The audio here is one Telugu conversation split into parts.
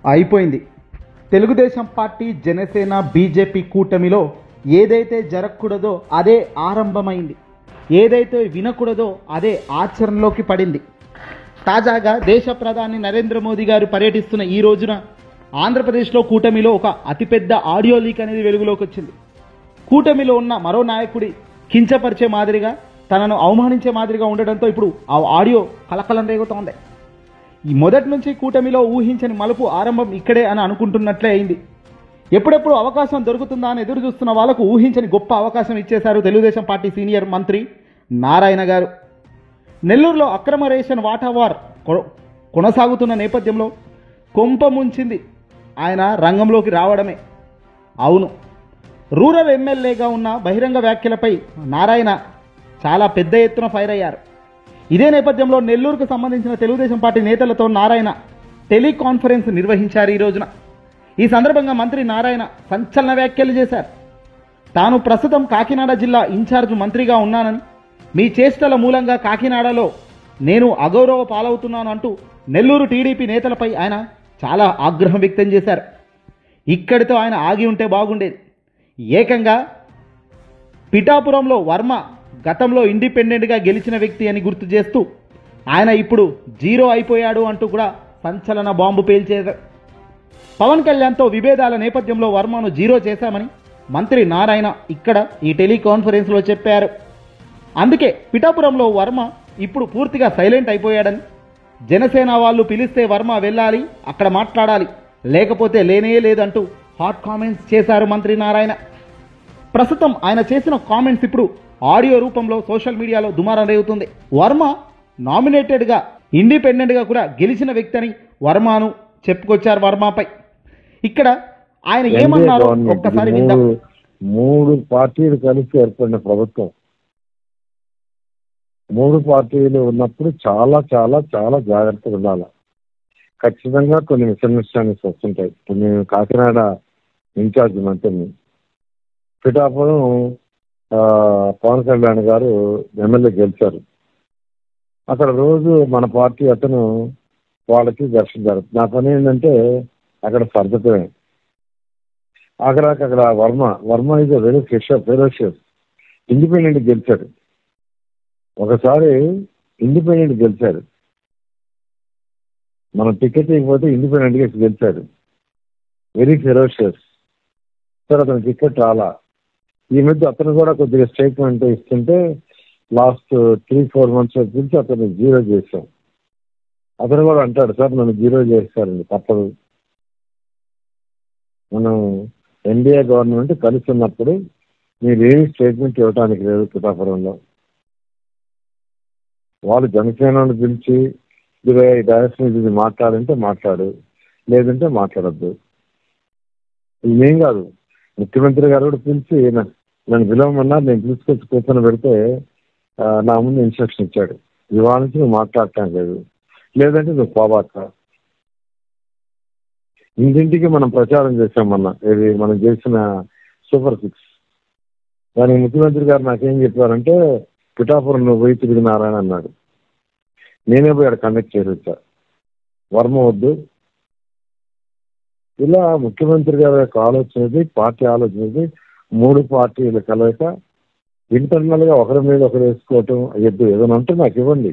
అయిపోయింది. తెలుగుదేశం పార్టీ, జనసేన, బీజేపీ కూటమిలో ఏదైతే జరగకూడదో అదే ఆరంభమైంది, ఏదైతే వినకూడదో అదే ఆచరణలోకి పడింది. తాజాగా దేశ ప్రధాని నరేంద్ర మోదీ గారు పర్యటిస్తున్న ఈ రోజున ఆంధ్రప్రదేశ్లో కూటమిలో ఒక అతిపెద్ద ఆడియో లీక్ అనేది వెలుగులోకి వచ్చింది. కూటమిలో ఉన్న మరో నాయకుడి కించపరిచే మాదిరిగా, తనను అవమానించే మాదిరిగా ఉండడంతో ఇప్పుడు ఆ ఆడియో కలకలం రేగుతోంది. ఈ మొదటి నుంచి కూటమిలో ఊహించని మలుపు ఆరంభం ఇక్కడే అని అనుకుంటున్నట్లే అయింది. ఎప్పుడెప్పుడు అవకాశం దొరుకుతుందా అని ఎదురు చూస్తున్న వాళ్లకు ఊహించని గొప్ప అవకాశం ఇచ్చేశారు తెలుగుదేశం పార్టీ సీనియర్ మంత్రి నారాయణ గారు. నెల్లూరులో అక్రమ రేషన్ వాటావార్ కొనసాగుతున్న నేపథ్యంలో కొంప ముంచింది ఆయన రంగంలోకి రావడమే. అవును, రూరల్ ఎమ్మెల్యేగా ఉన్న బహిరంగ వ్యాఖ్యలపై నారాయణ చాలా పెద్ద ఎత్తున ఫైర్ అయ్యారు. ఇదే నేపథ్యంలో నెల్లూరుకు సంబంధించిన తెలుగుదేశం పార్టీ నేతలతో నారాయణ టెలికాన్ఫరెన్స్ నిర్వహించారు ఈ రోజున. ఈ సందర్భంగా మంత్రి నారాయణ సంచలన వ్యాఖ్యలు చేశారు. తాను ప్రస్తుతం కాకినాడ జిల్లా ఇన్ఛార్జ్ మంత్రిగా ఉన్నానని, మీ చేష్టల మూలంగా కాకినాడలో నేను అగౌరవ పాలవుతున్నాను అంటూ నెల్లూరు టీడీపీ నేతలపై ఆయన చాలా ఆగ్రహం వ్యక్తం చేశారు. ఇక్కడితో ఆయన ఆగి ఉంటే బాగుండేది. ఏకంగా పిఠాపురంలో వర్మ గతంలో ఇండిపెండెంట్గా గెలిచిన వ్యక్తి అని గుర్తు చేస్తూ ఆయన ఇప్పుడు జీరో అయిపోయాడు అంటూ కూడా సంచలన బాంబు పేల్చారు. పవన్ కళ్యాణ్తో విభేదాల నేపథ్యంలో వర్మను జీరో చేశామని మంత్రి నారాయణ ఇక్కడ ఈ టెలికాన్ఫరెన్స్లో చెప్పారు. అందుకే పిఠాపురంలో వర్మ ఇప్పుడు పూర్తిగా సైలెంట్ అయిపోయాడని, జనసేన వాళ్ళు పిలిస్తే వర్మ వెళ్ళాలి, అక్కడ మాట్లాడాలి, లేకపోతే లేనే లేదంటూ హాట్ కామెంట్స్ చేశారు మంత్రి నారాయణ. ప్రస్తుతం ఆయన చేసిన కామెంట్స్ ఇప్పుడు ఆడియో రూపంలో సోషల్ మీడియాలో దుమారం రేగుతుంది. వర్మ నామినేటెడ్గా ఇండిపెండెంట్గా కూడా గెలిచిన వ్యక్తి అని వర్మను చెప్పుకొచ్చారు. వర్మపై ఇక్కడ ఆయన ఏమన్నారో ఒక్కసారి విందాం. 3 పార్టీలు కలిసి ఏర్పడిన ప్రభుత్వం, 3 పార్టీలు ఉన్నప్పుడు చాలా చాలా చాలా జాగ్రత్తగా ఉండాలి. ఖచ్చితంగా కొన్ని మిస్అండర్స్టాండింగ్స్ వస్తుంటాయి. నేను కాకినాడ ఇన్ఛార్జ్ మంత్రిని, పిఠాపురం పవన్ కళ్యాణ్ గారు ఎమ్మెల్యే గెలిచారు. అక్కడ రోజు మన పార్టీ అతను వాళ్ళకి ఘర్షణ జరుగుతుంది. నా పని ఏంటంటే అక్కడ సర్దుతాయి. అక్కడ Varma is very ferocious. Independent గెలిచాడు, ఒకసారి ఇండిపెండెంట్ గెలిచాడు, మనం టికెట్ ఇవ్వకపోతే ఇండిపెండెంట్గా గెలిచాడు. Very ferocious. సార్ అతను టికెట్ రాలా. ఈ మధ్య అతను కూడా కొద్దిగా స్టేట్మెంట్ ఇస్తుంటే లాస్ట్ 3-4 months గురించి అతను జీరో చేశాం. అతను కూడా అంటాడు, సార్ నన్ను జీరో చేస్తారండి, తప్పదు. మనం ఎన్డీఏ గవర్నమెంట్ కలిసి ఉన్నప్పుడు మీరు ఏమి స్టేట్మెంట్ ఇవ్వడానికి లేదు. పిఠాపురంలో వాళ్ళు జనసేనను పిలిచి డైరెక్షన్ ఇది మాట్లాడంటే మాట్లాడు, లేదంటే మాట్లాడద్దు. ఇదేం కాదు, ముఖ్యమంత్రి గారు కూడా పిలిచి నన్ను పిలవమన్నారు, నేను తీసుకొచ్చి కూర్చొని పెడితే నా ముందు ఇన్స్ట్రక్షన్ ఇచ్చాడు, ఇవాళ నుంచి నువ్వు మాట్లాడటం లేదు, లేదంటే నువ్వు పోబాక. ఇంటింటికి మనం ప్రచారం చేసాం ఇది మనం చేసిన సూపర్ 6. దానికి ముఖ్యమంత్రి గారు నాకేం చెప్పారంటే, పిఠాపురం నువ్వు పోయి తిరిగినారని అన్నాడు. నేనే పోయి అక్కడ కండక్ట్ చేసి వచ్చా, వర్మ వద్దు. ఇలా ముఖ్యమంత్రి గారి యొక్క ఆలోచనది, పార్టీ ఆలోచనది, 3 పార్టీలు కలయిక ఇంటర్నల్ గా ఒకరి మీద ఒకరు వేసుకోవటం అయ్యద్దు. ఏదైనా ఉంటే నాకు ఇవ్వండి,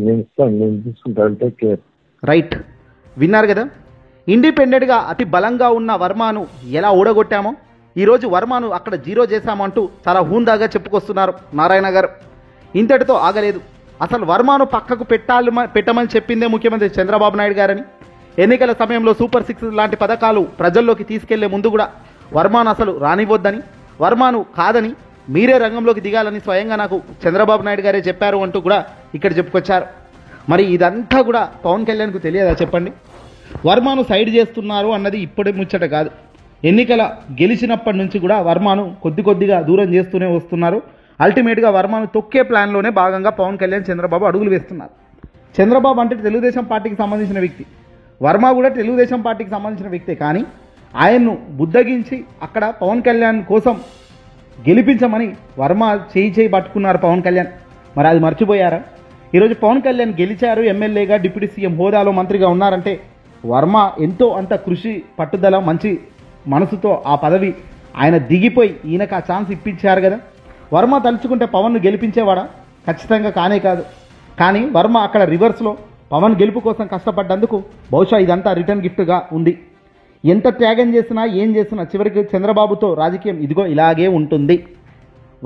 నేను ఇస్తాను, నేను తీసుకుంటాను, టేక్ కేర్. రైట్, విన్నారు కదా. ఇండిపెండెంట్గా అతి బలంగా ఉన్న వర్మను ఎలా ఊడగొట్టామో, ఈరోజు వర్మను అక్కడ జీరో చేశామంటూ చాలా హూందాగా చెప్పుకొస్తున్నారు నారాయణ గారు. ఇంతటితో ఆగలేదు. అసలు వర్మను పక్కకు పెట్టమని చెప్పిందే ముఖ్యమంత్రి చంద్రబాబు నాయుడు గారని, ఎన్నికల సమయంలో సూపర్ 6 లాంటి పథకాలు ప్రజల్లోకి తీసుకెళ్లే ముందు కూడా వర్మను అసలు రానివ్వొద్దని, వర్మను కాదని, మీరే రంగంలోకి దిగాలని స్వయంగా నాకు చంద్రబాబు నాయుడు గారే చెప్పారు అంటూ కూడా ఇక్కడ చెప్పుకొచ్చారు. మరి ఇదంతా కూడా పవన్ కళ్యాణ్కు తెలియదా చెప్పండి? వర్మను సైడ్ చేస్తున్నారు అన్నది ఇప్పుడే ముచ్చట కాదు. ఎన్నికల గెలిచినప్పటి నుంచి కూడా వర్మను కొద్దిగా దూరం చేస్తూనే వస్తున్నారు. అల్టిమేట్గా వర్మను తొక్కే ప్లాన్లోనే భాగంగా పవన్ కళ్యాణ్, చంద్రబాబు అడుగులు వేస్తున్నారు. చంద్రబాబు అంటే తెలుగుదేశం పార్టీకి సంబంధించిన వ్యక్తి, వర్మ కూడా తెలుగుదేశం పార్టీకి సంబంధించిన వ్యక్తే. కానీ ఆయన్ను బుద్దగించి అక్కడ పవన్ కళ్యాణ్ కోసం గెలిపించమని వర్మ చేయి పట్టుకున్నారు పవన్ కళ్యాణ్. మరి అది మర్చిపోయారా? ఈరోజు పవన్ కళ్యాణ్ గెలిచారు, ఎమ్మెల్యేగా డిప్యూటీ సీఎం హోదాలో మంత్రిగా ఉన్నారంటే వర్మ ఎంతో అంత కృషి, పట్టుదల, మంచి మనసుతో ఆ పదవి ఆయన దిగిపోయి ఈయనకు ఆ ఛాన్స్ ఇప్పించారు కదా. వర్మ తలుచుకుంటే పవన్ను గెలిపించేవాడా? ఖచ్చితంగా కానే కాదు. కానీ వర్మ అక్కడ రివర్స్లో పవన్ గెలుపు కోసం కష్టపడ్డందుకు బహుశా ఇదంతా రిటర్న్ గిఫ్ట్గా ఉంది. ఎంత త్యాగం చేసినా ఏం చేసినా చివరికి చంద్రబాబుతో రాజకీయం ఇదిగో ఇలాగే ఉంటుంది.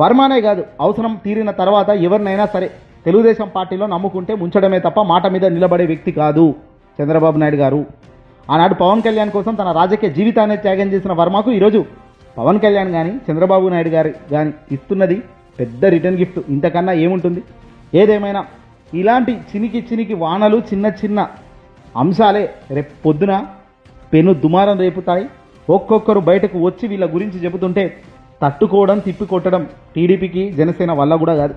వర్మనే కాదు, అవసరం తీరిన తర్వాత ఎవరినైనా సరే తెలుగుదేశం పార్టీలో నమ్ముకుంటే ముంచడమే తప్ప మాట మీద నిలబడే వ్యక్తి కాదు చంద్రబాబు నాయుడు గారు. ఆనాడు పవన్ కళ్యాణ్ కోసం తన రాజకీయ జీవితాన్ని త్యాగం చేసిన వర్మకు ఈరోజు పవన్ కళ్యాణ్ కానీ చంద్రబాబు నాయుడు గారు కానీ ఇస్తున్నది పెద్ద రిటర్న్ గిఫ్ట్. ఇంతకన్నా ఏముంటుంది? ఏదేమైనా ఇలాంటి చినికి వానలు, చిన్న చిన్న అంశాలే రేపు పొద్దున పెను దుమారం రేపుతాయి. ఒక్కొక్కరు బయటకు వచ్చి వీళ్ళ గురించి చెబుతుంటే తట్టుకోవడం, తిప్పికొట్టడం టీడీపీకి, జనసేన వల్ల కూడా కాదు.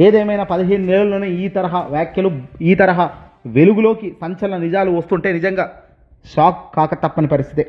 ఏదేమైనా 15 నెలల్లోనే ఈ తరహా వ్యాఖ్యలు, ఈ తరహా వెలుగులోకి సంచలన నిజాలు వస్తుంటే నిజంగా షాక్ కాక తప్పని పరిస్థితే.